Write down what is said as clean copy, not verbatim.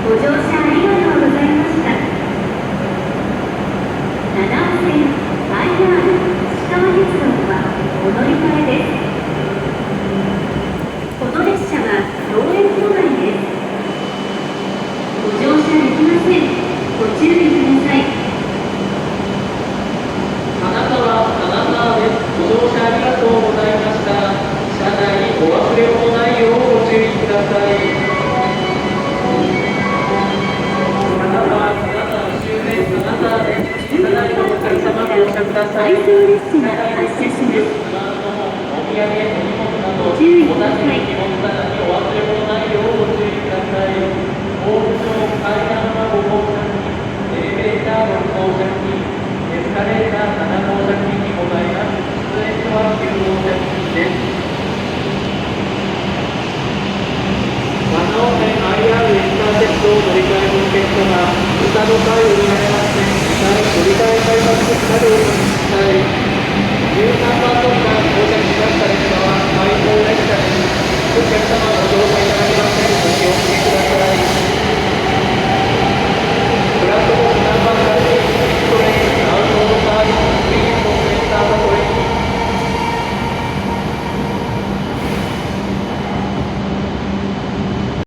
ご乗車ありがとうございました。七尾線 IR 石川鉄道はお乗り換えです。この列車は老園止まりです。ご乗車できません。ご注意ください。金沢です。ご乗車ありがとうございました。車内にお忘れ物ないようご注意ください。回送列車が発車します。ご注意ください。お忘れ物ないようご注意ください。ホーム上階段は5号車に、エレベーター6号車に、エスカレーター7号車にございます。出演所は9号車にです。七尾線 IR 石川鉄道乗り換えのチケットが下の階を見られまして、2階乗り換え改札車両に行きたい。